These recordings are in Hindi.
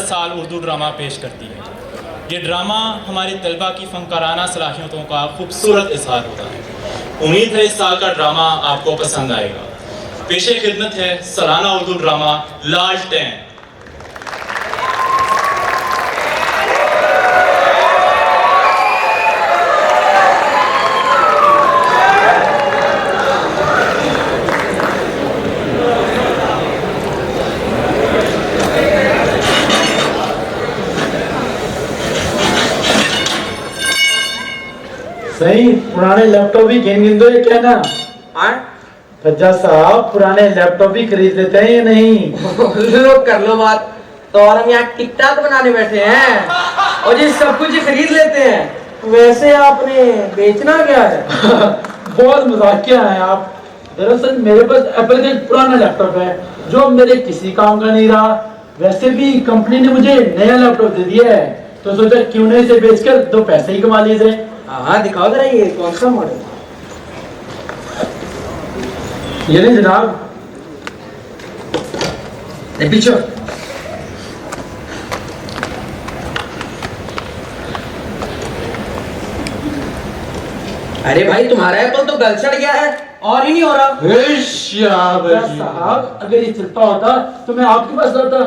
साल उर्दू ड्रामा पेश करती है। ये ड्रामा हमारे तलबा की फ़नकाराना सलाहियतों का खूबसूरत इजहार होता है। उम्मीद है इस साल का ड्रामा आपको पसंद आएगा। पेशे खिदमत है सालाना उर्दू ड्रामा लालटेन। सही पुराने लैपटॉप भी गिन दो ये क्या ना। फज्जा साहब पुराने लैपटॉप भी खरीद लेते हैं या नहीं? लो कर लो बात। तो और हम यहाँ टिकटॉक बनाने बैठे हैं और ये सब कुछ खरीद लेते हैं। वैसे आपने बेचना क्या है? बहुत मजाकिया है आप। दरअसल मेरे पास एप्पल का एक पुराना लैपटॉप है जो मेरे किसी काम का नहीं रहा। वैसे भी कंपनी ने मुझे नया लैपटॉप दे दिया है तो सोचा क्यों नहीं इसे बेचकर दो पैसे ही कमा लिए थे। हाँ दिखाओ जरा ये कौन सा मॉडल? ये नहीं जनाब। पीछे। अरे भाई तुम्हारा एप्पल तो गल चढ़ गया है और ही नहीं हो रहा। साहब अगर ये चलता होता तो मैं आपके पास आता।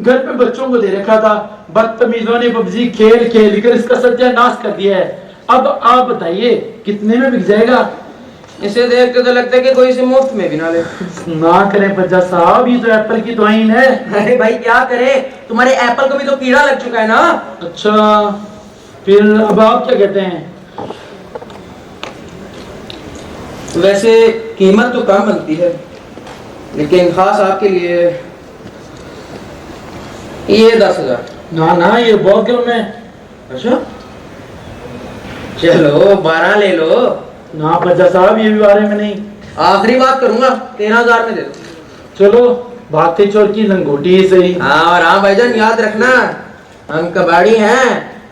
घर पे बच्चों को दे रखा था, बदतमीजों ने पबजी खेल खेल कर इसका सत्यानाश कर दिया है। अब आप बताइए कितने में बिक जाएगा? इसे देख के तो लगता है कि कोई इसे मुफ्त में भी ना ले। ना करें फज्जा साहब, ये तो एप्पल की तौहीन है। अरे भाई क्या करे, तुम्हारे एप्पल को भी तो कीड़ा लग चुका है ना। अच्छा फिर अब आप क्या कहते हैं? वैसे कीमत तो कम बनती है लेकिन खास आपके लिए ये 10,000। ना ना ये बहुत कम है। अच्छा चलो 12 ले लो। ना फज्जा साहब ये भी बारे में नहीं। आखिरी बात करूंगा 13,000 में दे दो। चलो भागते चोर की लंगोटी ही सही। हाँ और हाँ भाईजान याद रखना हम कबाड़ी हैं।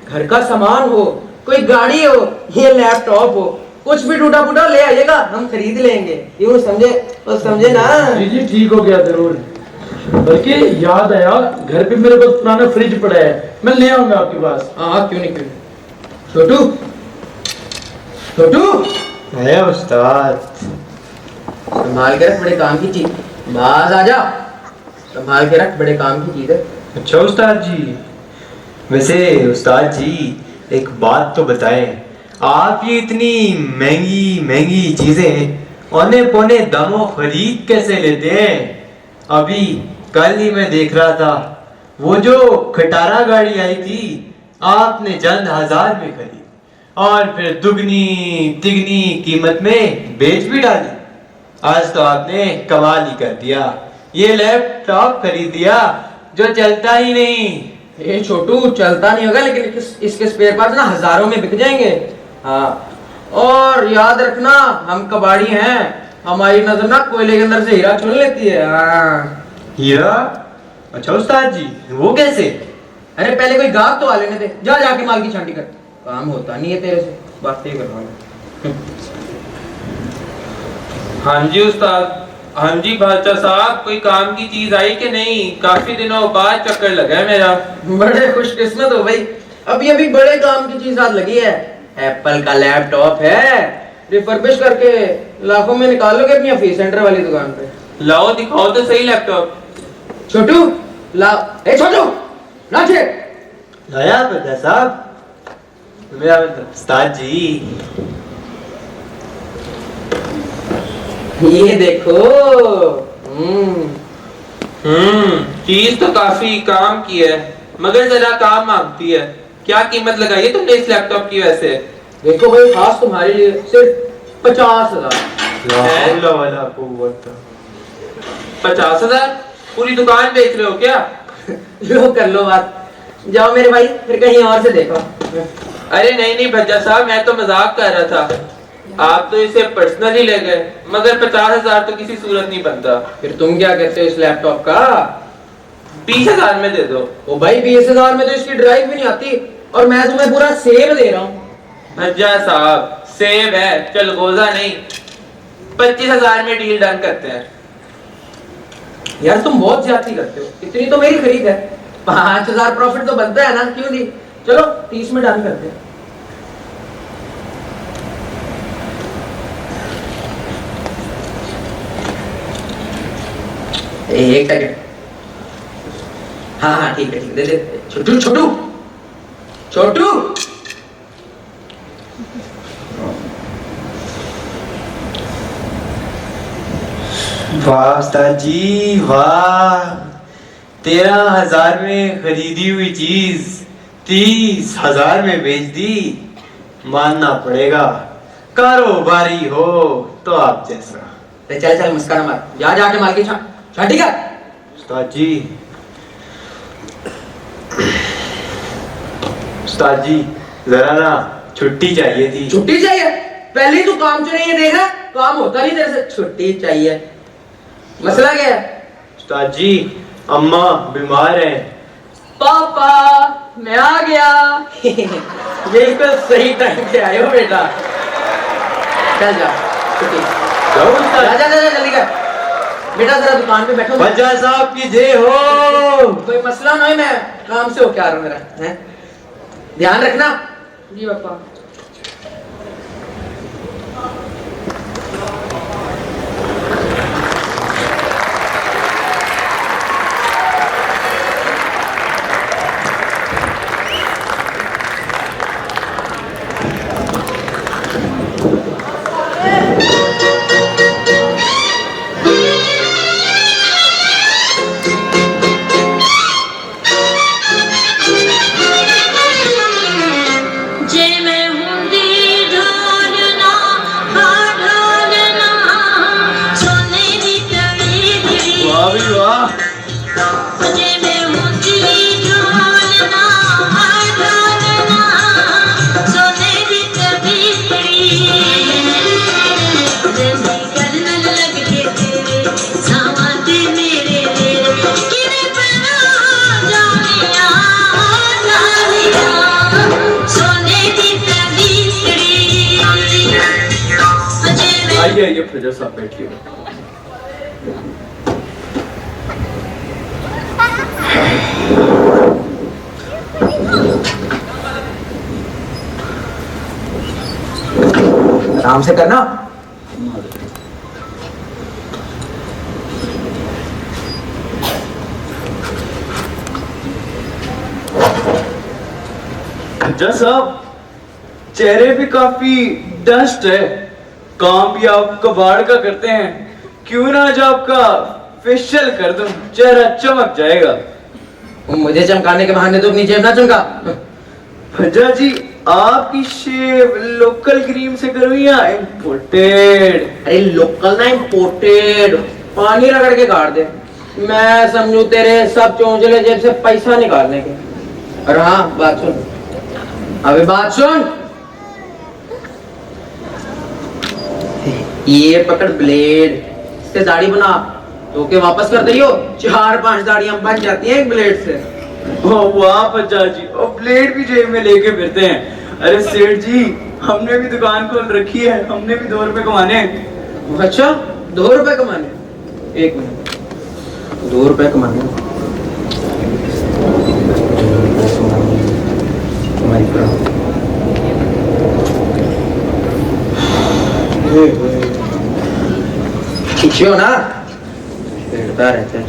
घर का सामान हो, कोई गाड़ी हो, ये लैपटॉप हो, कुछ भी टूटा फूटा ले आइएगा, हम खरीद लेंगे। यूं समझे तो समझे ना। जी जी ठीक हो गया जरूर। बल्कि याद आया घर पे मेरे पास पुराना फ्रिज पड़ा है, मैं ले आऊंगा आपके पास। हाँ क्यों नहीं, क्यों नहीं। छोटू छोटू आया उस्ताद। संभाल के रख, बड़े काम की चीज। बाज आजा, संभाल के रख, बड़े काम की चीज है। अच्छा उस्ताद जी, वैसे उस्ताद जी एक बात तो बताएं, आप ये इतनी महंगी महंगी चीजें औने पौने दामों खरीद कैसे लेते हैं? अभी कल ही मैं देख रहा था वो जो खटारा गाड़ी आई थी आपने चंद हजार में खरीदी और फिर दुगनी तिगनी कीमत में बेच भी डाली। आज तो आपने कमाल ही कर दिया, ये लैपटॉप खरीद दिया जो चलता ही नहीं। ये छोटू चलता नहीं होगा लेकिन इसके स्पेयर पार्ट्स ना हजारों में बिक जाएंगे। हाँ और याद रखना हम कबाड़ी हैं, हमारी नजर ना कोयले के अंदर से हीरा चुन लेती है। हाँ हीरा? अच्छा उस्ताद जी वो कैसे? अरे पहले कोई गाहक तो आ लेने दे, जा जाके माल की छांटी कर। काम होता नहीं है तेरे से, बातें कर रहा हूँ। हाँ जी उस्ताद। हाँ जी बादशाह साहब, कोई काम की चीज आई कि नहीं? काफी दिनों बाद चक्कर लगा है मेरा। बड़े खुशकिस्मत हो भाई, अभी अभी बड़े काम की चीज हाथ लगी है। एप्पल का लैपटॉप है, रिफर्बिश करके लाखों में निकालोगे अपनी ऑफिस सेंटर वाली दुकान पे। लाओ दिखाओ तो सही लैपटॉप। छोटू लाओ। ए छोटू ना छे। लाया बता साहब मेरा उस्ताद जी। ये देखो। चीज तो काफी काम की है मगर जरा काम मांगती है। क्या कीमत लगाई है तुमने इस लैपटॉप की? वैसे देखो भाई खास तुम्हारे लिए सिर्फ 50,000। 50,000? पूरी दुकान बेच रहे हो क्या? लो कर लो बात, जाओ मेरे भाई फिर कहीं और से देखो। अरे नहीं नहीं भज्जा साहब, मैं तो मजाक कर रहा था। आप तो इसे पर्सनली ले गए मगर 50,000 तो किसी सूरत नहीं बनता। फिर तुम क्या कहते हो इस लैपटॉप का? 20,000 में दे दो। ओ भाई 20,000 में तो इसकी ड्राइव भी नहीं आती और मैं तुम्हें पूरा सेव दे रहा हूँ। भज्जा साहब सेब है, चलगोजा नहीं। 25,000 में डील डन करते हैं। यार तुम बहुत ज्यादती करते हो, इतनी तो मेरी खरीद है। 5,000 प्रॉफिट तो बनता है ना, क्यों नहीं? चलो 30 में डन करते हैं। एक सेकंड। हाँ हाँ ठीक है, दे दे। छोटू छोटू छोटू, वाह उस्ताद जी वाह, 13,000 में खरीदी हुई चीज 30,000 में बेच दी। मानना पड़ेगा, कारोबारी हो तो आप जैसा। चल चल मुस्कान मार, जा जाके माल की छाटी कर। उस्ताद जी जरा ना छुट्टी चाहिए थी। छुट्टी चाहिए? पहले ही तू काम चुने, ये देखा काम होता नहीं तेरे से। छुट्टी चाहिए, मसला क्या है? उस्ताद जी अम्मा बीमार है। पापा मैं आ गया। बिल्कुल सही टाइम पे आए हो बेटा। चल जा, छुट्टी जाओ उस्ताद। जा जा जा जल्दी कर बेटा, जरा दुकान पे बैठो। बच्चा साहब की जय हो। कोई मसला नहीं, मैं काम से होके आ रहा हूँ, मेरा है ध्यान रखना। जी पापा। आइए फजर साहब बैठिए। आराम से करना। फजर साहब चेहरे पे काफी डस्ट है, काम भी आप कबाड़ का करते हैं, क्यों ना आज आपका फेशियल कर दूं, चेहरा चमक जाएगा। मुझे चमकाने के बहाने तो अपनी जेब ना चमका। फजर जी आपकी शेव लोकल क्रीम से करूं या इम्पोर्टेड? अरे लोकल ना इम्पोर्टेड, पानी रगड़ के काट दे। मैं समझू तेरे सब चौंचले जेब से पैसा निकालने के। और हाँ बात सुन, अबे बात सुन, ये पकड़ ब्लेड, इससे दाढ़ी बना, तो के वापस कर दियो। 4-5 दाढ़ियां बन जाती हैं एक ब्लेड से। वाह फजर जी, और ब्लेड भी जेब में लेके फिरते हैं। अरे सेठ जी हमने भी दुकान खोल रखी है, हमने भी 2 रुपए कमाने हैं। अच्छा 2 रुपए कमाने? एक मिनट, 2 रुपए कमाने पीछे हो ना, रहता है।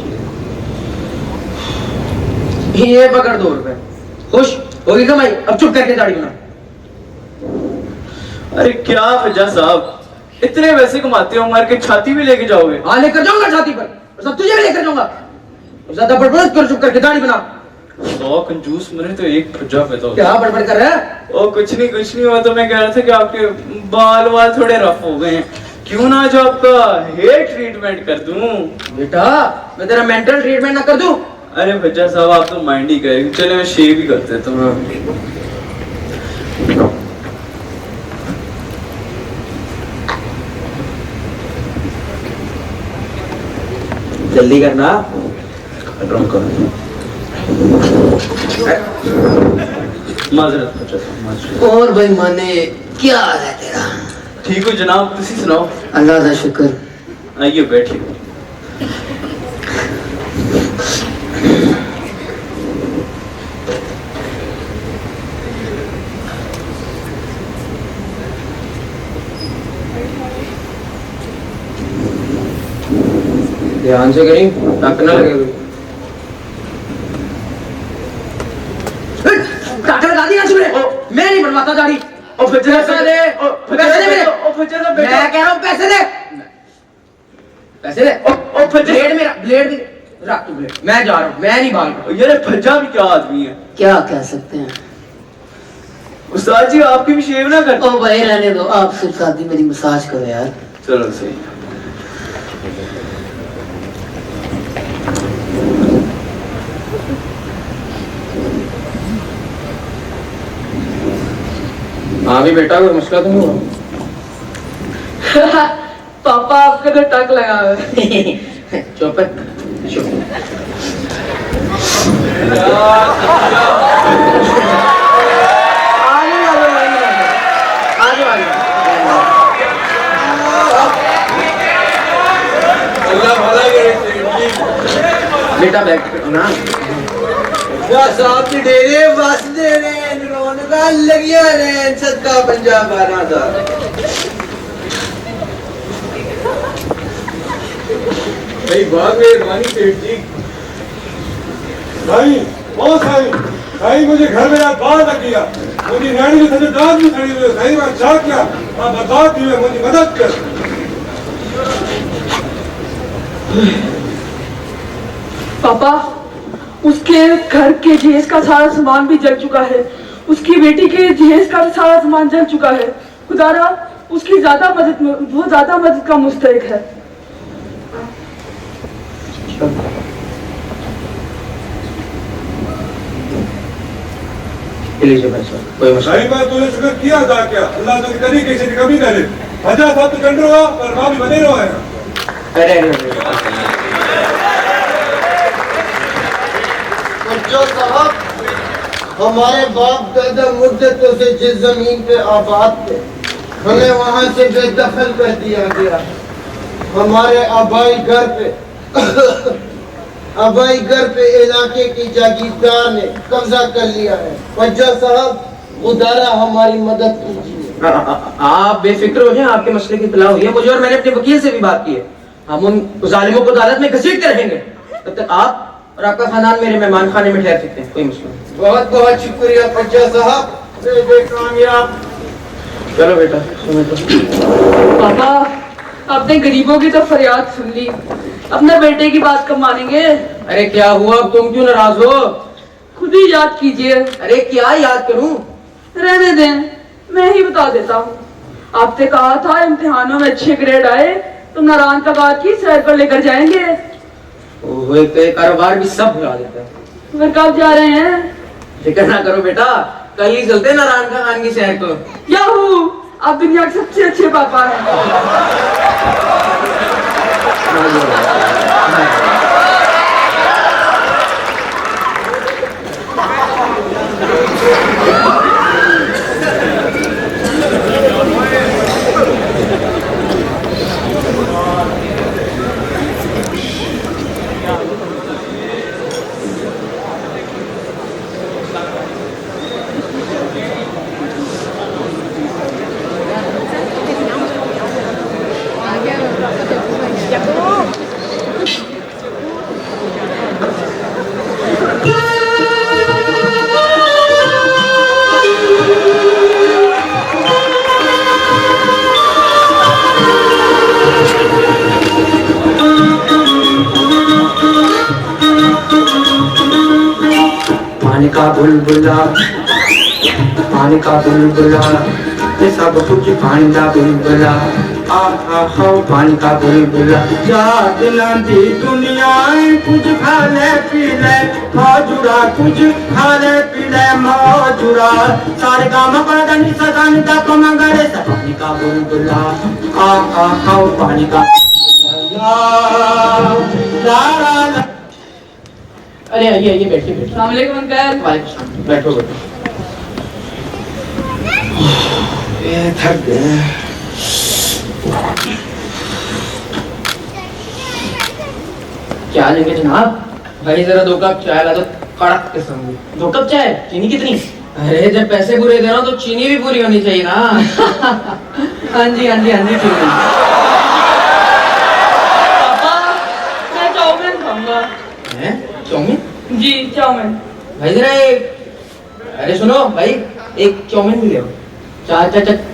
ये पकड़ 2 रुपए, खुश होगी कमाई। अब चुप करके दाढ़ी बना। अरे क्या फजर साहब इतने वैसे कमाते हो, मार के छाती भी लेके जाओगे? हाँ लेकर जाऊंगा छाती पर, और सब तुझे भी लेकर जाऊंगा। ज्यादा बड़बड़ कर, चुप करके दाढ़ी बना। 100 कंजूस मरे तो एक फज्जा पैदा हो। क्या बड़बड़ कर रहा है? ओ कुछ नहीं हुआ, तो मैं कह रहा था कि आपके बाल थोड़े रफ हो गए हैं, क्यों ना आज आपका हेयर ट्रीटमेंट कर दूं? बेटा मैं तेरा मेंटल ट्रीटमेंट ना कर दूं? अरे फज्जा साहब आप तो माइंड ही करेंगे, चले मैं शेव ही कर देता हूं। जल्दी करना। माजरत फज्जा साहब, माजरत। और भाई माने क्या हाल है तेरा? ठीक हो जनाब, तुसी सुनाओ? अल्लाह का शुक्र। आइए बैठिए। ध्यान से करी, टक ना लगे कोई। टक लगा दी ना तुमने? मैं नहीं बनवाता दाढ़ी। ओ फज्जा पैसे दे, पैसे दे मेरे। ओ फज्जा साहब मैं कह रहा हूँ पैसे दे, पैसे दे। ओ फज्जा ब्लेड मेरा, ब्लेड दे, रख तू ब्लेड। मैं जा रहा हूँ, मैं नहीं भाग रहा। यार फज्जा भी क्या आदमी है। क्या कह सकते हैं। उस्ताद जी आपकी भी शेव ना कर। ओ भाई रहने दो, आप सिर्फ शादी मेरी मसाज करो यार। चलो सही। हाँ भी बेटा, कोई मसला तो नहीं हुआ? पापा आपका तो टक लगा है। चुप है, चुप। आगे आगे अल्लाह भला करे। बेटा बैठ ना। साहब की डेरे बस दे रहे रौनका लगिया रहे सदका पंजाब 12,000। भाई बहुत मेहरबानी सेठ जी। भाई ओ भाई मुझे घर में रात बाहर रख दिया। मुझे नैनी में सजे दांत में खड़ी हुई सही बात चाह क्या आप बर्बाद हुए मुझे मदद कर। पापा उसके घर के जहेज का सारा सामान भी जल चुका है, उसकी बेटी के जहेज का भी सारा सामान जल चुका है। खुदारा उसकी वो ज्यादा मदद का मुस्तहिक है। कोई मसला भाई मैं तुझे शुक्र किया था क्या अल्लाह तो तरीके से कभी करे। हजा साहब तो कंट्रो हुआ और माँ भी बने रहो है। जो साहब हमारे बाप दादा मुद्दतों से जिस जमीन पे आबाद थे हमें वहां से बेदखल कर दिया गया। हमारे आबाई घर पे इलाके की जागीरदार ने कब्जा कर लिया है। फज्जा साहब खुदारा हमारी मदद कीजिए। आप बेफिक्र हो जाएं, आपके मसले की इत्तला हुई है मुझे और मैंने अपने वकील से भी बात की है। हम उन जालिमों को अदालत में घसीटते रहेंगे। तब तक आप और आपका खानदान मेरे मेहमान खाने में ठहर सकते हैं, कोई मसला नहीं। बहुत बहुत शुक्रिया फज्जा साहब, कामयाब। चलो बेटा पापा आपने गरीबों की तो फरियाद सुन ली, अपने बेटे की बात कब मानेंगे? अरे क्या हुआ, अब तुम क्यों नाराज हो? खुद ही याद कीजिए। अरे क्या याद करूं? रहने दें, मैं ही बता देता हूँ। आपने कहा था इम्तिहानों में अच्छे ग्रेड आए तो नारायण कबार की सैर पर लेकर जाएंगे। कारोबार भी सब भुला देता है। फिर कब जा रहे हैं? फिक्र ना करो बेटा, कल ही चलते नारायण खान की सैर को। याहू, आप दुनिया के सबसे अच्छे पापा हैं। पानी का बुलबुला ये सब कुछ पानी का बुलबुला पानी का बुलबुला जा दिलां दी दुनिया कुछ खा ले पी ले मौजूदा कुछ खा ले पी ले मौजूदा सारे काम पर दनी सदान दा कमंगरे सब पानी का बुलबुला पानी का ला। अरे आइए बैठिए बैठिए। अस्सलाम वालेकुम अंकल। वालेकुम, बैठो बैठो। थक गए। क्या लेंगे जनाब? भाई जरा 2 कप चाय ला दो, कड़क किस्म की। 2 कप चाय? चीनी कितनी? अरे जब पैसे पूरे दे रहा हूँ तो चीनी भी पूरी होनी चाहिए ना। हाँ जी ठीक है। पापा मैं चाउमीन? जी चाउमीन। भाई जरा एक, अरे सुनो भाई, एक चाउमीन भी ले आओ।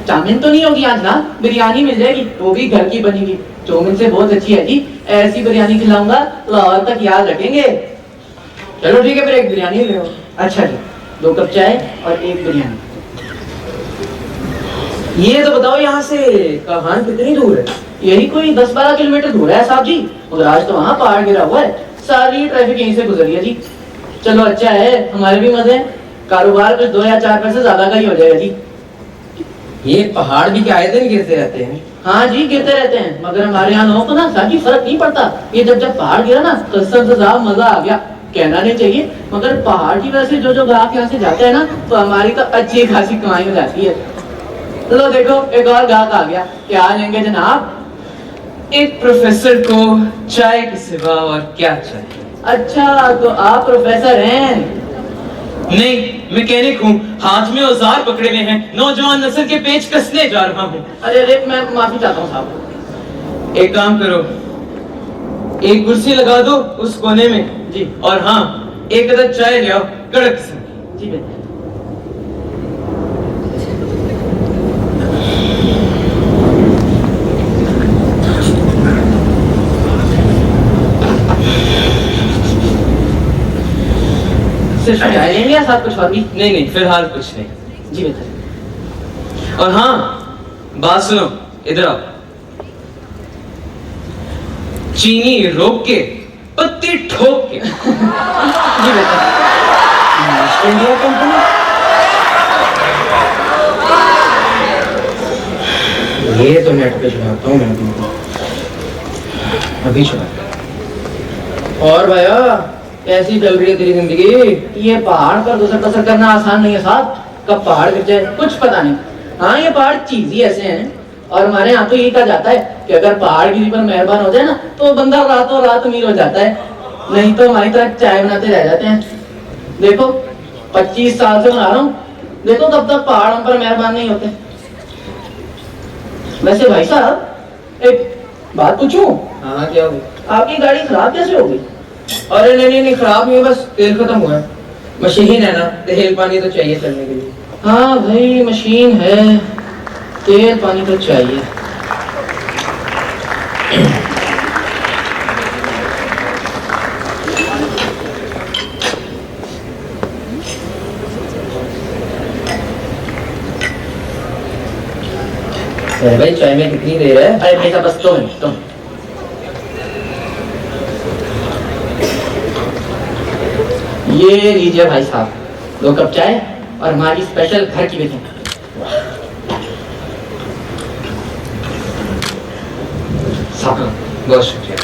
चाउमीन तो नहीं होगी आज ना, बिरयानी मिल जाएगी, वो भी घर की बनी हुई। चाउमीन से बहुत अच्छी है जी, ऐसी बिरयानी खिलाऊंगा लाहौर तक याद रखेंगे। चलो ठीक है, फिर एक बिरयानी ले आओ। अच्छा जी, 2 कप चाय और 1 बिरयानी। ये तो बताओ यहाँ से कहान कितनी दूर है? यही कोई 10-12 किलोमीटर दूर है साहब जी, मगर आज तो वहाँ पहाड़ गिरा हुआ है, सारी ट्रैफिक यहीं से गुजरी है जी। चलो अच्छा है, हमारे भी मजे हैं, कारोबार कुछ 2 या 4 पैसे ज्यादा का ही हो जाएगा जी। ये पहाड़ भी क्या आए दिन गिरते रहते हैं? हाँ जी गिरते रहते हैं, मगर हमारे यहाँ लोगों को ना साहब जी फर्क नहीं पड़ता। ये जब पहाड़ गिरा ना तो सबसे ज्यादा मजा आ गया, कहना नहीं चाहिए, मगर पहाड़ की वजह से जो ग्राहक यहाँ से जाते हैं ना, तो हमारी तो अच्छी खासी कमाई हो जाती है। लो देखो, एक और ग्राहक आ गया, क्या लेंगे जनाब? एक प्रोफेसर को चाय के सिवा और क्या चाहिए? अच्छा, तो आप प्रोफेसर हैं? नहीं, मैकेनिक हूँ, हाथ में औजार पकड़े हुए हैं, नौजवान नस्ल के पेच कसने जा रहा हूँ। अरे मैं माफी चाहता हूँ साहब। एक काम करो, एक कुर्सी लगा दो उस कोने में जी, और हाँ, एक अदद चाय ले आओ, कड़क किस्म की। जी बेटा। सिर्फ चाय लेंगे या साथ कुछ और भी? नहीं, फिलहाल कुछ नहीं। जी बेटा। और हाँ, बात सुनो, इधर आओ। चीनी रोक के, पत्ती ठोक के। जी बेटा। India company. ये तो नेट पे चलाता हूँ मैं तुमको, अभी चला। और भैया कैसी चल रही है तेरी जिंदगी? ये पहाड़ पर गुजर बसर करना आसान नहीं है साहब, कब पहाड़ गिर जाए कुछ पता नहीं। हाँ, ये पहाड़ चीज ही ऐसे हैं, और हमारे यहाँ तो ये कहा जाता है कि अगर पहाड़ गिरी पर मेहरबान हो जाए ना, तो बंदा रातों रात अमीर हो जाता है, नहीं तो हमारी तरह चाय बनाते रह जाते हैं। देखो 25 साल से बना रहा हूँ, देखो कब तक पहाड़ हम पर मेहरबान नहीं होते। वैसे भाई साहब एक बात पूछूं? हाँ क्या हो गया? आपकी गाड़ी खराब कैसे हो गई? अरे नहीं, खराब नहीं है, बस तेल खत्म हुआ है। मशीन है ना, तेल पानी तो चाहिए चलने के लिए। हाँ भाई, मशीन है, तेल पानी तो चाहिए। अरे भाई चाय में कितनी देर है? अरे भाई साहब बस 2 मिनट, 2 मिनट। ये लीजिए भाई साहब, 2 कप चाय और हमारी स्पेशल घर की बिरयानी। बहुत शुक्रिया।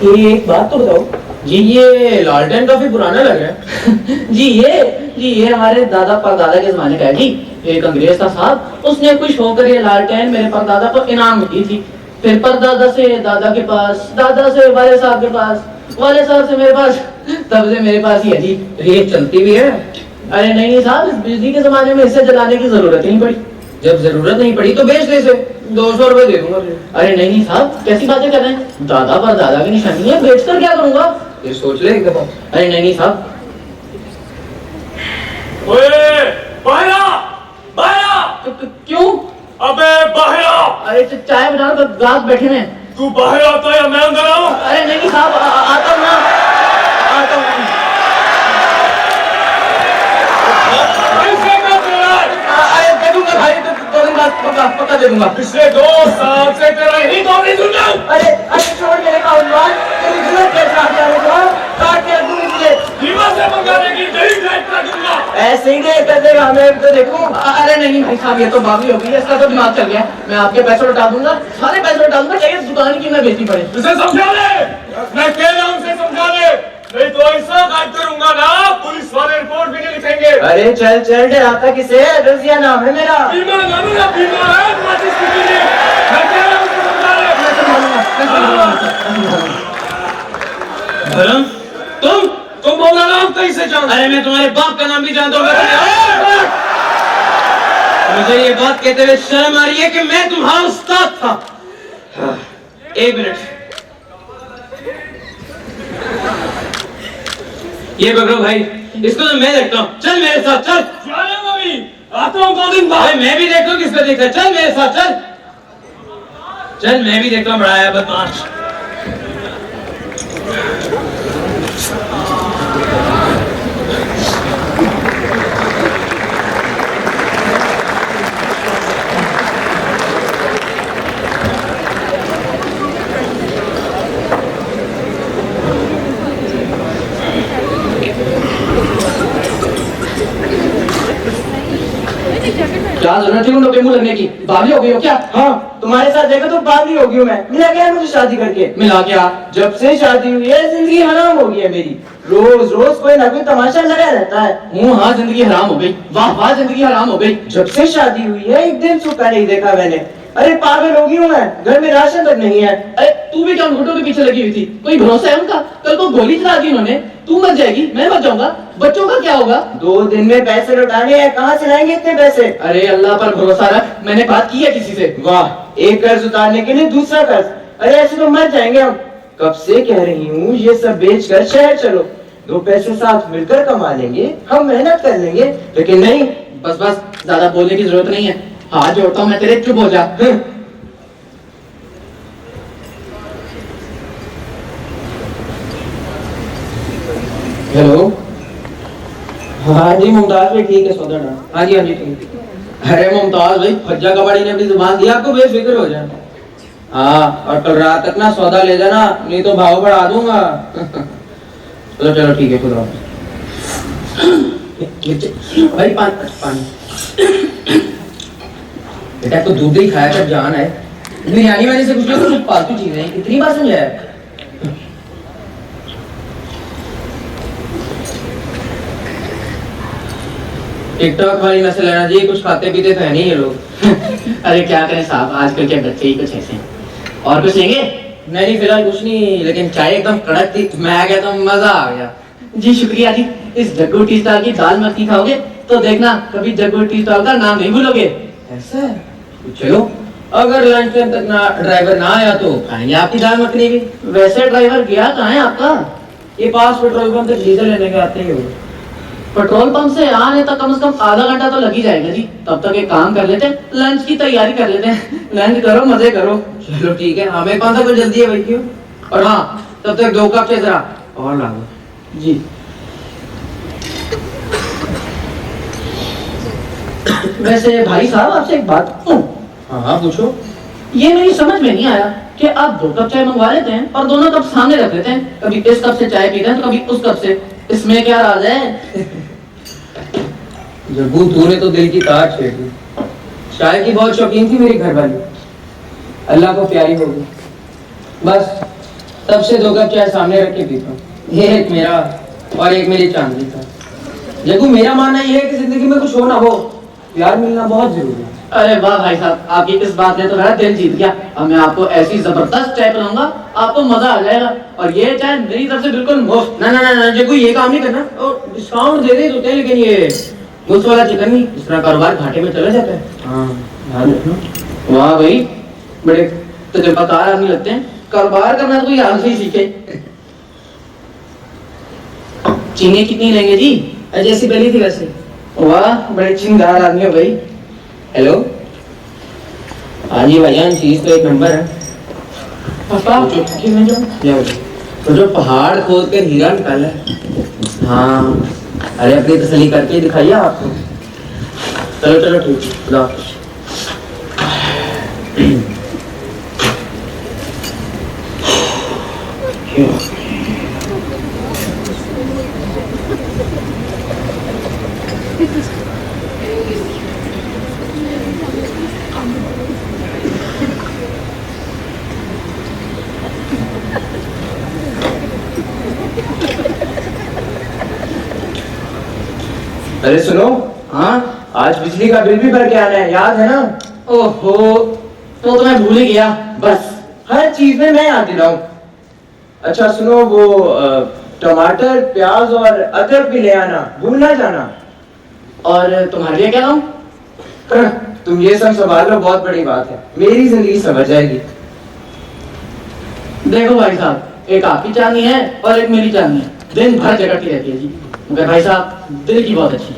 ये एक बात तो बताओ जी, ये लालटेन काफी पुराना लग रहा है। जी ये हमारे दादा परदादा के जमाने का है जी। एक अंग्रेज था साहब, उसने खुश होकर ये लालटेन मेरे परदादा को इनाम में दी थी। फिर परदादा से दादा के पास, दादा से वाले साहब के पास, वाले साहब से मेरे पास, तब से मेरे पास ही है जी। ये चलती भी है? अरे नहीं साहब, इस बिजली के जमाने में इसे जलाने की जरूरत नहीं पड़ी। जब जरूरत नहीं पड़ी तो बेच दे इसे, 200 रुपए दे दूंगा। अरे नहीं साहब, कैसी बातें कर रहे हैं? दादा पर दादा की निशानी है, बेचकर क्या करूंगा? ये सोच ले एक दफा। अरे नहीं साहब। क्यों? अबे बाहर आ! अरे चाय बनाओ तो ग्लास बैठे हैं। तू बाहर आता है या मैं अंदर आऊं? अरे नहीं साहब, आता हूँ ना, आता हूँ। अरे दे दूंगा भाई, 2 दिन बाद पक्का दे दूंगा। पिछले 2 साल से तेरा यही दौर नहीं सुन रहा हूं। अरे छोड़ मेरे कारोबार, तेरी जरूरत कैसे आ गया? काट के दूंगी तुझे, दीवार से मंगाने की तेरी लाइट काट दूंगा। ऐसे ही दे कर देगा, मैं तो देखूं। अरे नहीं भाई साहब, ये तो बागी हो गई, इसका तो दिमाग चल गया। मैं आपके पैसे लौटा दूंगा, सारे पैसे लौटा दूंगा, चाहिए दुकान की मैं बेचनी पड़े। इसे समझा ले, मैं कह रहा हूं उसे समझा ले, नहीं तो ऐसा काट करूंगा ना, पुलिस वाले रिपोर्ट भी नहीं लिखेंगे। अरे चल डराता किसे? रजिया नाम है मेरा। बीमा नाम है, बीमा है तुम्हारी स्थिति में। मैं कह रहा हूं उसे समझा ले। धर्म, तुम बोला नाम कैसे जानते? अरे मैं तुम्हारे बाप का नाम भी जानता हूँ। मुझे ये बात कहते हुए शर्म आ रही है कि मैं तुम्हारा उस्ताद था। 1 मिनट। ये पकड़ो भाई, इसको तो मैं देखता हूँ। चल मेरे साथ चल। आता हूँ 2 दिन बाद। मैं भी देखता हूँ किसको देखता है। चल मेरे साथ चल। चल मैं भी देखता हूँ बड़ा है बदमाश। क्या जरूरत थी उन लोग के मुंह लगने की? बावली हो गई हो क्या? हाँ, तुम्हारे साथ देखो तो बावली हो गई हूँ मैं। मिला क्या है मुझे शादी करके? मिला क्या? जब से शादी हुई है जिंदगी हराम हो गई है मेरी। रोज रोज कोई ना कोई तमाशा लगा रहता है। हाँ, जिंदगी हराम हो गई। वाह वाह, जिंदगी हराम हो गई। जब से शादी हुई है एक दिन सूखा नहीं देखा मैंने। अरे पागल हो गई हूँ मैं, घर में राशन तक नहीं है। अरे तू भी क्या उन घुटों के पीछे लगी हुई थी? कोई भरोसा है उनका? कल को गोली चला दी उन्होंने, तू मर जाएगी, मैं मर जाऊंगा, बच्चों का क्या होगा? 2 दिन में पैसे लौटाने हैं, कहाँ से लाएंगे इतने पैसे? अरे अल्लाह पर भरोसा रख, मैंने बात की है किसी से। वाह, एक कर्ज उतारने के लिए दूसरा कर्ज। अरे ऐसे तो मर जाएंगे हम। कब से कह रही हूँ ये सब बेच कर शहर चलो, 2 पैसे साथ मिलकर कमा लेंगे, हम मेहनत कर लेंगे। लेकिन नहीं। बस बस, ज्यादा बोलने की जरूरत नहीं है। हाथ जोड़ता हूँ मैं तेरे, चुप हो जा। हेलो। हाँ जी मुमताज भाई ठीक है, सौदा डाल। हाँ जी ठीक है। अरे मुमताज भाई, फज्जा कबाड़ी ने अपनी जुबान दिया, आपको बेफिक्र हो जाए। हाँ, और कल रात तक ना सौदा ले जाना, नहीं तो भाव बढ़ा दूंगा। चलो चलो ठीक है, खुदा भाई। पानी बेटा, तो दूध ही खाया कर, जान है। बिरयानी वाले से कुछ ना कुछ फालतू चीजें कितनी बार समझाया। टिकटॉक वाली नस्ल है ना जी, कुछ खाते पीते तो है नहीं ये लोग। अरे क्या करें साहब, आजकल के बच्चे ही कुछ ऐसे हैं। और कुछ लेंगे? नहीं फिलहाल कुछ नहीं, लेकिन चाय एकदम कड़क थी, मैं गया तो मजा आ गया। जी शुक्रिया जी। इस जग्गू टी स्टॉल की दाल मखनी खाओगे तो देखना कभी जग्गू टी स्टॉल का नाम नहीं भूलोगे। ऐसा है? चलो, अगर लंच टाइम तक ना ड्राइवर ना आया तो खाएंगे आपकी दाल मखनी भी। वैसे ड्राइवर गया कहाँ है आपका? ये पास पेट्रोल पंप तक डीजल लेने के आते हैं। पेट्रोल पंप से आने तक कम से कम आधा घंटा तो लग ही जाएगा जी। तब तक एक काम कर लेते हैं, लंच की तैयारी कर लेते हैं। लंच करो, मजे करो। चलो ठीक है, हमें कौन सा कोई जल्दी है भाई, क्यों? और हाँ, तब तक 2 कप से जरा और ला दो जी। वैसे भाई साहब, आपसे एक बात पूछूं? हाँ पूछो। ये मेरी समझ में नहीं आया कि आप 2 कप चाय मंगवा लेते हैं और दोनों कप सामने रख लेते हैं, कभी इस कप से चाय पीते हैं तो कभी उस कप से। इसमें क्या राज है? जग्गू, तूने तो दिल की तार छेड़ दी। चाय की बहुत शौकीन थी मेरी घरवाली, अल्लाह को प्यारी हो गई। बस तब से 2 कप चाय सामने रख के पीता हूँ। एक मेरा और एक मेरी चांदनी का। जग्गू, मेरा मानना यह है कि जिंदगी में कुछ हो ना हो, प्यार मिलना बहुत जरूरी है। अरे वाह भाई साहब, आपकी इस बात ने तो मेरा दिल जीत गया। अब मैं आपको ऐसी जबरदस्त चाय पिलाऊंगा, आपको मजा आ जाएगा। और ये चाय मेरी तरफ से बिल्कुल मुफ्त। ना ना ना जग्गू, ये काम नहीं करना। और डिस्काउंट दे दे तो, लेकिन ये मुफ्त वाला चिकन नहीं, इस तरह कारोबार घाटे में चला जाता है। हाँ ध्यान रखना। वाह भाई, बड़े तजुर्बाकार आदमी लगते हैं। कारोबार करना तो कोई हाल से ही सीखे। चीनी कितनी लेंगे जी? जैसी गली थी वैसे। वाह, बड़े चिंगार आदमी हो भाई। हेलो। हाँ जी भाईजान, चीज तो एक नंबर है। पापा, तो जो पहाड़ खोद कर हीरा निकाला है। हाँ, अरे अपनी तसल्ली करके दिखाइए आपको। चलो चलो ठीक है, खुदा हाफिज़। अरे सुनो। हाँ, आज बिजली का बिल भी भर के आना है, याद है ना? ओहो, तो मैं भूल ही गया। बस हर चीज में मैं याद दिलाऊं। अच्छा सुनो, वो टमाटर, प्याज और अदरक भी ले आना, भूल ना जाना। और तुम्हारे लिए क्या लाऊं? तुम ये सब संभाल लो, बहुत बड़ी बात है, मेरी जिंदगी समझ जाएगी। देखो भाई साहब, एक आपकी चांदी है और एक मेरी चांदी है। दिन भर जगड़ती रहती है जी, मगर भाई साहब दिल की बहुत अच्छी।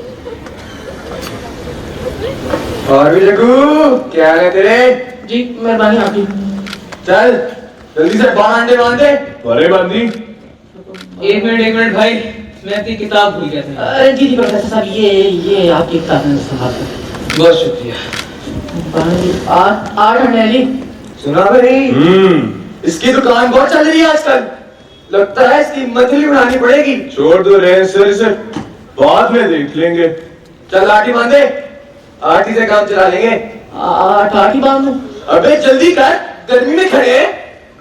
और भी जग्गू, क्या है तेरे? जी मेहरबानी आपकी। चल जल्दी से बांधे बांधे। अरे बंदी, एक मिनट भाई, मैं अपनी किताब भूल गया था। अरे जी जी प्रोफेसर साहब, ये आपकी किताब है, संभाल कर। बहुत शुक्रिया। 8 अंडे। सुना भाई, इसकी दुकान बहुत चल रही है आजकल, लगता है इसकी मंथली बनानी पड़ेगी। छोड़ दो रे सर से, बाद में देख लेंगे। चल आटी बांधे, आटी से काम चला लेंगे। 8 ही बांध दूं? अबे जल्दी कर, गर्मी में खड़े हैं,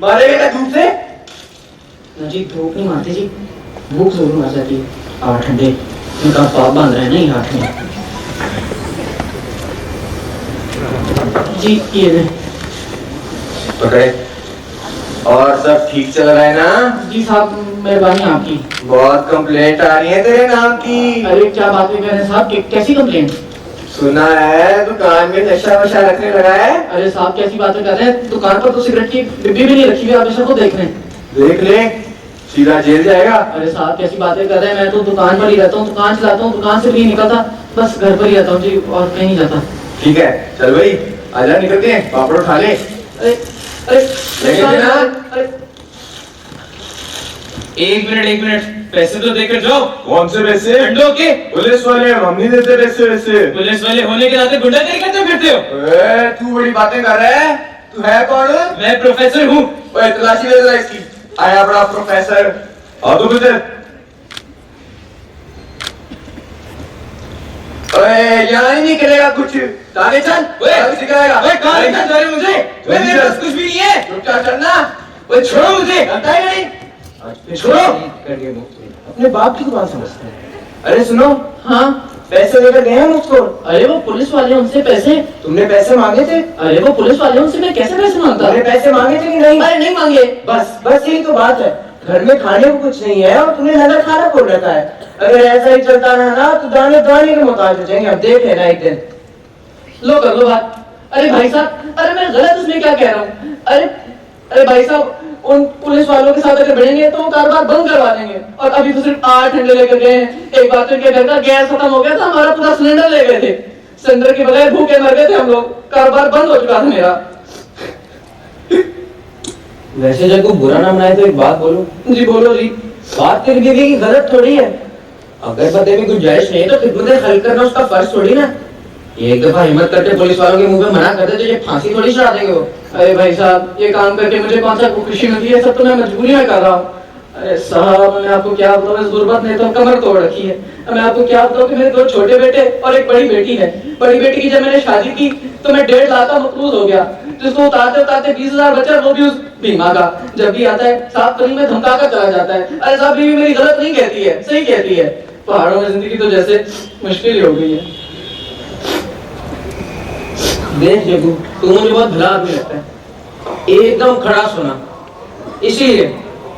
मारेगा क्या धूप से? जी धूप नहीं मारते जी, भूख जरूर मार जाती है। 8 अंडे इनका पाप बांध रहे हैं नहीं 8 में। जी ये ले। पकड़े। और सब ठीक चल रहा है ना? जी साहब मेहरबानी आपकी। बहुत कंप्लेंट आ रही है तेरे नाम की। अरे क्या बातें कर रहे हैं साहब, कैसी कंप्लेंट? सुना है दुकान में नशा वशा रखने लगा है। अरे साहब कैसी बातें कर रहे हैं, दुकान पर तो सिगरेट की डिब्बी भी नहीं रखी हुई, आप ऐसा को देख रहे हैं। देख ले, सीधा जेल जाएगा। अरे साहब कैसी बातें कर रहे हैं, मैं तो दुकान पर ही रहता हूँ, दुकान चलाता हूँ, दुकान से भी नहीं निकलता, बस घर पर ही रहता हूँ जी, और कहीं नहीं जाता। ठीक है चल भाई, आजा निकलते हैं, पापड़ उठा ले। अरे अरे अरे एक मिनट, पैसे तो देकर जाओ। कौन से पैसे? अंडों के। पुलिस वाले हम नहीं देते पैसे वैसे। पुलिस वाले होने के नाते गुंडागिरी करते फिरते हो। तू बड़ी बातें कर रहा है, तू है कौन? मैं प्रोफेसर हूँ। ओए तलाशी ले जरा इसकी। आया बड़ा प्रोफेसर। आ तो मुझे ओए यहाँ ही नहीं करेगा कुछ, आगे चल। ओए सिखाएगा। ओए कहाँ लेकर जा रहे हो मुझे? ओए मेरे पास कुछ भी नहीं है। चुपचाप चलना। ओए छोड़ो मुझे। चलता है नहीं? छोड़ो। अपने बाप की दुकान समझते हैं। अरे सुनो, हाँ पैसे लेकर गए हैं मुझको। अरे वो पुलिस वाले उनसे पैसे, तुमने पैसे मांगे थे? अरे वो पुलिस वाले उनसे मैं कैसे पैसे मांगता? तुमने पैसे मांगे थे कि नहीं? अरे नहीं मांगे। बस यही तो बात है, घर में खाने को कुछ नहीं है और तुमने नजर खाना खोल रखा है। अगर ऐसा ही चलता रहा ना तो दाने दाने के मोहताज हो जाएंगे, अब देख लेना एक दिन। लो कर लो बात। अरे भाई साहब, अरे मैं गलत उसमें क्या कह रहा हूँ? अरे भाई साहब, उन पुलिस वालों के साथ अगर बढ़ेंगे तो वो कारोबार बंद करवा देंगे, और अभी तो सिर्फ 8 अंडे लेकर गए हैं। एक बात तो घर का गैस खत्म हो गया था, हमारा पूरा सिलेंडर ले गए थे, सिलेंडर के बगैर भूखे मर गए थे हम लोग, कारोबार बंद हो चुका था मेरा। वैसे जब कोई बुरा ना मनाए तो एक बात बोलूं। जी बोलो जी। बात तेरी बीवी की गलत थोड़ी है, अगर बंदे में गुंजाइश नहीं तो खिदमत खल्क करना उसका फर्ज थोड़ी ना। एक दफा हिम्मत करके पुलिस वालों के मुंह पे मना करते तो ये फांसी थोड़ी चढ़ा देंगे वो। अरे भाई साहब, ये काम करके मुझे कौन सा खुशी मिलती है, सब तो मैं मजबूरी में कर रहा हूँ। अरे साहब मैं आपको क्या बताऊँ, इस गुर्बत ने तो कमर तोड़ रखी है। मैं आपको क्या बताऊँ कि मेरे 2 छोटे बेटे और एक बड़ी बेटी है। बड़ी बेटी की जब मैंने शादी की तो मैं 1.5 लाख का मकरूज हो गया, जिसको उतारते उतारते 20,000 बचा, वो भी उस बीमा का। जब भी आता है साहब कहीं में धमका कर चला जाता है। अरे साहब बीवी मेरी गलत नहीं कहती है, सही कहती है। पहाड़ों में जिंदगी तो जैसे मुश्किल ही हो गई है। देख जगू, तू मुझे बहुत भला आदमी लगता है, एकदम खड़ा सुना, इसीलिए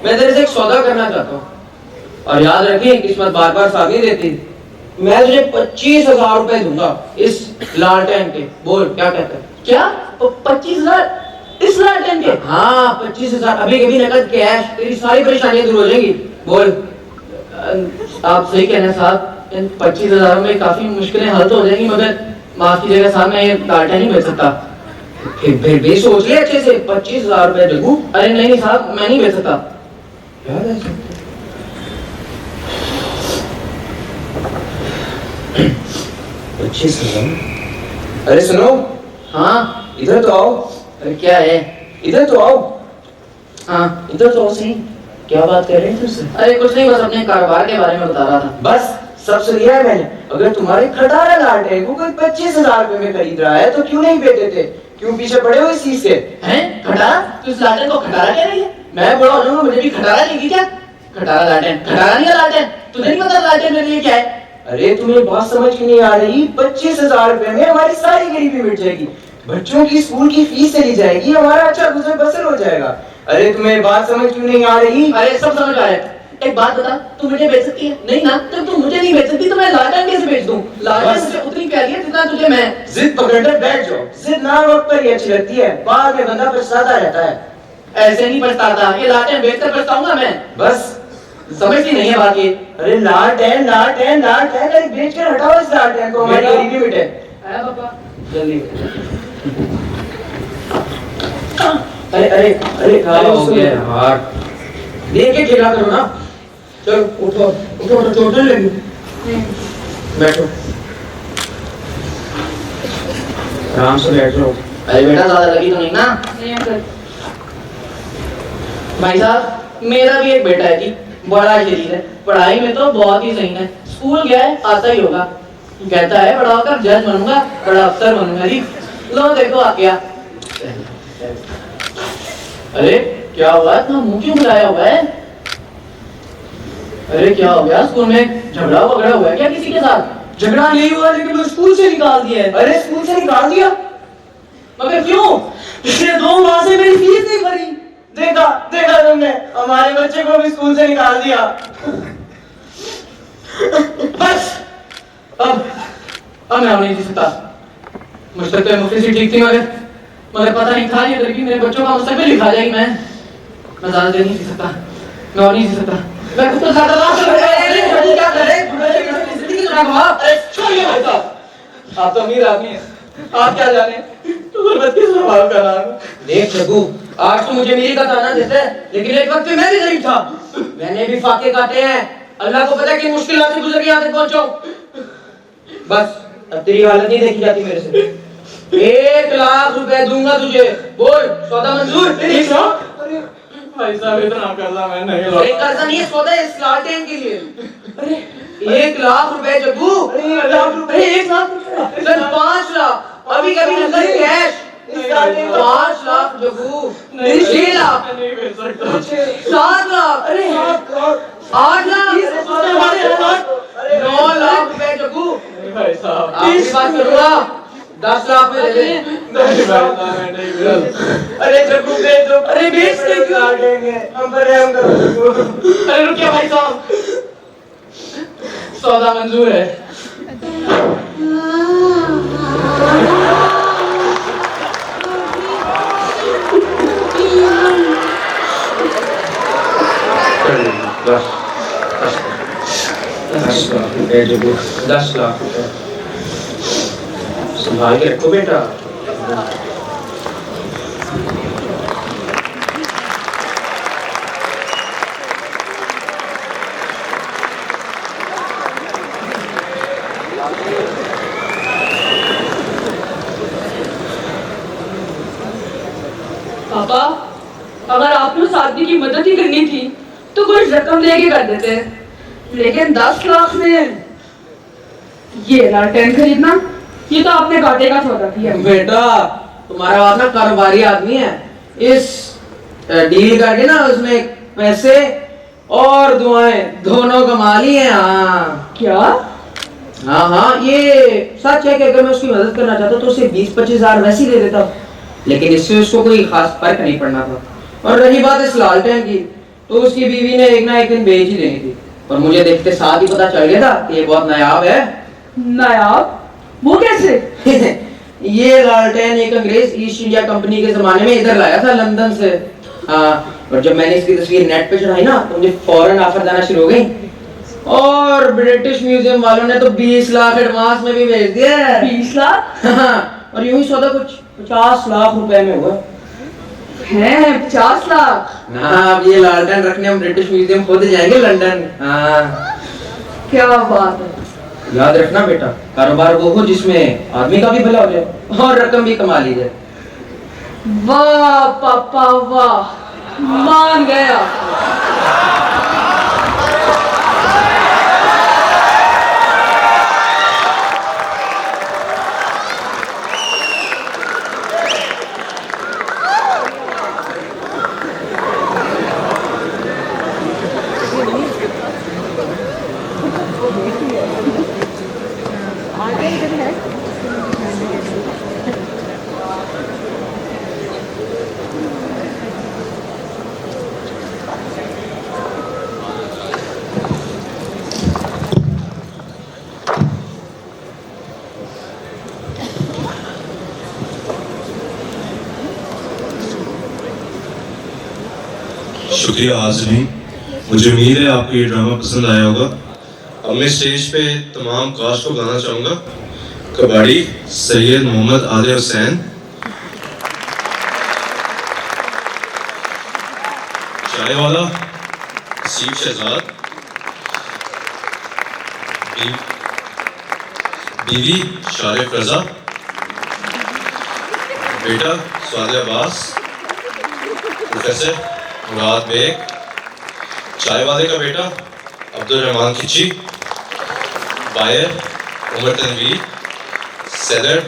मैं तेरे से एक सौदा करना चाहता हूँ। और याद रखिए किस्मत बार बार साथ नहीं देती। मैं तुझे 25,000 रुपए दूंगा इस लालटेन के। बोल क्या कहता है? क्या 25,000 इस लालटेन के? हाँ 25,000, अभी कभी नकद कैश, तेरी सारी परेशानियां दूर हो जाएंगी। बोल। आप सही कह रहे हैं साहब, इन 25,000 में काफी मुश्किलें हल तो हो जाएंगी, मगर माफ कीजिएगा साहब मैं ये लालटेन नहीं बेच सकता। फिर भी सोच ले अच्छे से। 25,000 रुपए जगू। अरे नहीं साहब मैं नहीं बेच सकता। याद है 25,000। अरे सुनो, हाँ इधर तो आओ। अरे क्या है? इधर तो आओ। हाँ इधर तो आओ सही। क्या बात कर रहे हैं तुझसे? अरे कुछ नहीं, बस अपने कारोबार के बारे में बता रहा था। बस सब सुन लिया है मैंने। अगर तुम्हारे खटारा लालटेन को कोई 25,000 रुपए में खरीद रहा है तो क्यों नहीं बेच देते? क्यों पीछे पड़े हो इस चीज से? हैं? खटारा? तू इस लालटेन को खटारा कह रही है? मैं बड़ा हो जाऊंगा, मुझे भी खटारा लेगी क्या? खटारा लालटेन? खटारा नहीं है लालटेन। तुझे नहीं पता लालटेन मेरे लिए क्या है? अरे तुम्हें बात समझ क्यों नहीं आ रही? 25,000 रुपए में हमारी सारी गरीबी मिट जाएगी, बच्चों की स्कूल की फीस चली जाएगी, हमारा अच्छा गुजर बसर हो जाएगा। अरे तुम्हें बात समझ क्यों नहीं आ रही? अरे सब समझ आ रहा है। एक बात बता, तू मुझे बेच सकती है? नहीं ना, जब तू मुझे नहीं बेच सकती तो मैं लालटेन कैसे बेच दूं? लालटेन मुझे उतनी प्यारी है जितना तुझे मैं। जिद पकड़कर बैठ जाओ। जिद ना वक्त पर ही अच्छी लगती है, बाद में बंदा पछताता रहता है। ऐसे नहीं पछताता, ये लालटेन बेचकर पछताऊंगा मैं। बस समझती नहीं है बात ये। अरे लालटेन अरे बेच कर हटाओ इस लालटेन को, हमारी गरीबी मिटे। आया पापा जल्दी। अरे क्या हो गया यार, देख के खेला करो ना। चलो उठो उठो उठो, चोट नहीं लगी? बैठो, आराम से बैठ जाओ। अरे बेटा ज्यादा लगी तो नहीं ना? भाई साहब मेरा भी एक बेटा है जी, बड़ा शरीर है, पढ़ाई में तो बहुत ही सही है, स्कूल गया है आता ही होगा, कहता है बड़ा होकर जज बनूंगा, बड़ा अफसर बनूंगा जी। लो देखो आ गया। अरे क्या हुआ, इतना मुंह क्यों बुलाया हुआ है? अरे क्या हो गया, स्कूल में झगड़ा वगड़ा हुआ है क्या किसी के साथ? झगड़ा नहीं हुआ, लेकिन मुझे स्कूल से निकाल दिया है। अरे स्कूल से निकाल दिया? मगर क्यों? पिछले 2 माह से मेरी फीस नहीं भरी। देखा तुमने, हमारे बच्चे को भी स्कूल से निकाल दिया। बस अब मैं नहीं जी सकता। मुझ तक तो मुफ्ती सी ठीक थी, मगर पता नहीं था ये लड़की मेरे बच्चों का मुस्तकबिल लिखा जाएगी। मैं ज्यादा देर नहीं जी सकता, मैं और नहीं जी सकता। मैं खुद तो ज्यादा क्या कर रहे आप तो अमीर आदमी हैं, आप क्या जाने गुरबत्ती स्वभाव का नाम। देख जग्गू, आज तो मुझे मेरी का ताना देता है, लेकिन एक वक्त पे मैं भी गरीब था, मैंने भी फाके काटे हैं। अल्लाह को पता है कि मुश्किल से गुजर के यहाँ तक पहुंचो। बस अब तेरी हालत नहीं देखी जाती मेरे से। 1 लाख रुपए दूंगा तुझे, बोल सौदा मंजूर? 1 लाख? भाई साहब इतना कर्जा मैं नहीं लौटा। कर्जा नहीं है, सौदा इस लालटेन के लिए। अरे 1 लाख रुपए जग्गू, 1 लाख रुपए, 1 लाख रुपए, चल 5 लाख, अभी कभी नजर कैश 5 लाख जग्गू, 6 लाख, 7 लाख, अरे 8 लाख, 9 लाख रुपए जग्गू। भाई साहब आपकी बात करूंगा, 10 लाख में दे दे। अरे जग्गू बेच दो, अरे बेच दे, क्यों देंगे हम पर रहम करो। अरे रुकिए भाई साहब, सौदा मंजूर है। दस लाख रुपए संभाल के रखो बेटा। पापा अगर आपने उस आदमी की मदद ही करनी थी तो कुछ रकम लेके कर देते, लेकिन 10 लाख में ये लालटेन खरीदना, ये तो आपने घाटे का सौदा किया। बेटा तुम्हारा बाप ना कारोबारी आदमी है, इस डील करके ना उसमें पैसे और दुआएं दोनों कमा ली हैं। हाँ क्या? हाँ ये सच है कि अगर मैं उसकी मदद करना चाहता तो उसे 20-25 हजार वैसे ही दे देता, लेकिन इससे उसको कोई खास फर्क नहीं पड़ना था। और रही बात इस लालटेन की, तो उसकी बीवी ने एक ना एक दिन बेच ही देनी थी, और मुझे देखते साथ ही पता चल गया था कि ये बहुत नायाब है। नायाब? वो कैसे? ये लालटेन एक अंग्रेज ईस्ट इंडिया कंपनी के जमाने में इधर लाया था लंदन से। और जब मैंने इसकी तस्वीर नेट पे चढ़ाई ना तो मुझे फौरन ऑफर जाना शुरू हो गई, और ब्रिटिश म्यूजियम वालों ने तो 20 लाख एडवांस में भी भेज दिया। 20 लाख? और यूं ही सौदा कुछ 50 लाख रुपए में हुआ है। 50 लाख? हाँ, अब ये लालटेन रखने हम ब्रिटिश म्यूजियम खुद जाएंगे लंदन। क्या बात है। याद रखना बेटा, कारोबार वो हो जिसमें आदमी का भी भला हो जाए और रकम भी कमा ली जाए। वाह पापा वाह, मान गया। शुक्रिया हाज़रीन, मुझे उम्मीद है आपको ये ड्रामा पसंद आया होगा। अब मैं स्टेज पे तमाम कास्ट को बुलाना चाहूँगा। कबाड़ी सैयद मोहम्मद आदिल हुसैन, चाय वाला सीफ शहजाद, बीवी शारिफ रजा, बेटा स्वाद अब्बास, प्रोफेसर मुराद बेग, चाय वाले का बेटा अब्दुल रहमान खिची, बायर उमर तनवीर, सदर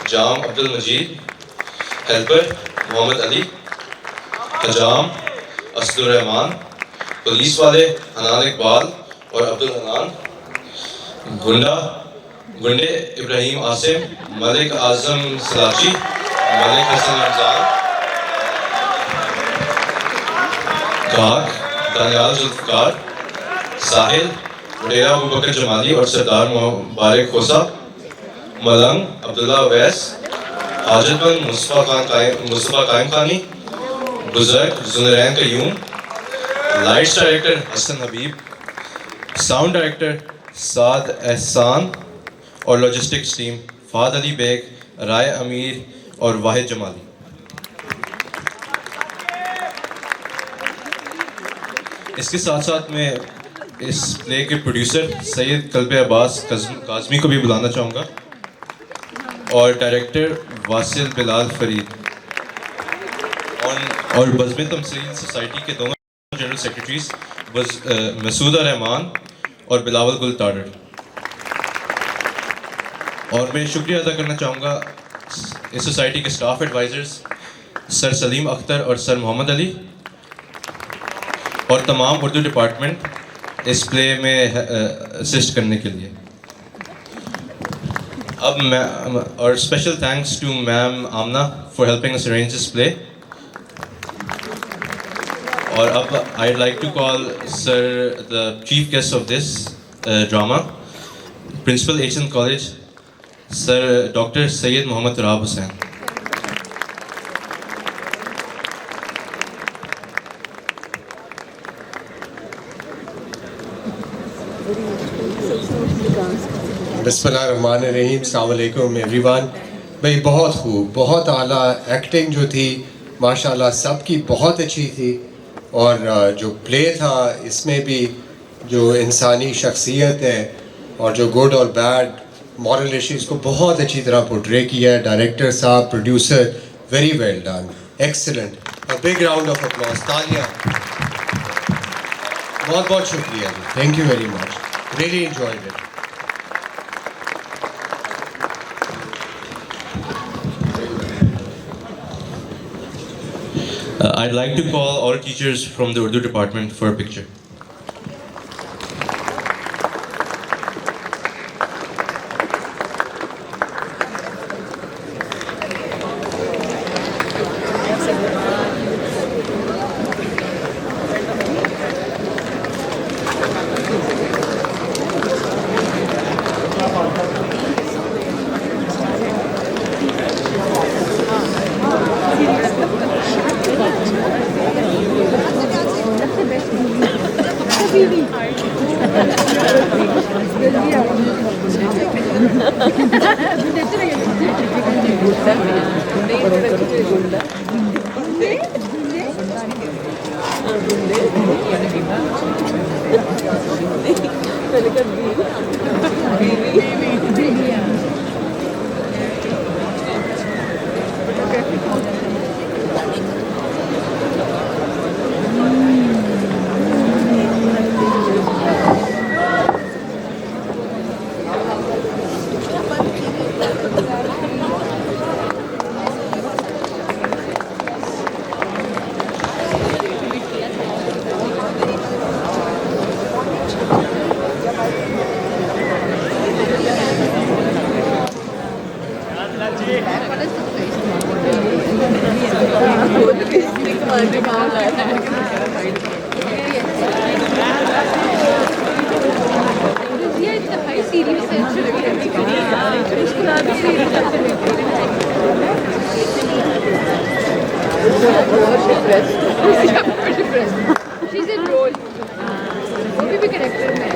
जाम अब्दुल मजीद, हेल्पर मोहम्मद अली, हजाम असदुर रहमान, पुलिस वाले हनान इकबाल और अब्दुल हनान, गुंडे इब्राहिम आसिम, मलिक आजम सलाची, मलिक हसन रमजान, काक दानियाल जुल्फकार, साहिल वडेरा अबूबकर जमाली और सरदार मुबारक खोसा, मलंग अब्दुल्ला अवैस, हाजतमंद मुस्तफ़ा कायम खानी, बुजुर्ग Junairain Qayyum, lights director Hasan Habib, sound director Saad Ehsan और लॉजिस्टिक्स टीम फाद अली बेग, राय अमीर और वाहिद जमाली। इसके साथ साथ मैं इस प्ले के प्रोड्यूसर सैयद कल्बे अब्बास काज़मी को भी बुलाना चाहूँगा और डायरेक्टर वासिल बिलाल फरीद और बज़्म तमसील सोसाइटी के दोनों जनरल सेक्रेटरीज मसूदा रहमान और बिलावल गुल ताडर। और मैं शुक्रिया अदा करना चाहूँगा इस सोसाइटी के staff advisers sir Salim Akhtar और सर मोहम्मद अली और तमाम उर्दू डिपार्टमेंट इस प्ले में असिस्ट करने के लिए। अब मैं और special thanks to ma'am Aamna for helping us arrange this play. और अब I like to call sir the chief guest of this drama, principal Asian College sir doctor Syed Mohammad Turab Hussain. बिस्मिल्लाहिर्रहमानिर्रहीम, अस्सलाम वालेकुम एवरीवन। भाई बहुत खूब, बहुत आला एक्टिंग जो थी माशाल्लाह सबकी बहुत अच्छी थी। और जो प्ले था इसमें भी जो इंसानी शख्सियत है और जो गुड और बैड मॉरल इश्यूज़ को बहुत अच्छी तरह पोर्ट्रे किया है डायरेक्टर साहब, producer, very well done, excellent. A big round of applause, तालियां। बहुत बहुत शुक्रिया जी, thank you very much, really enjoyed it. I'd like to call all teachers from the Urdu department for a picture. She's a role. भी कैरेक्टर में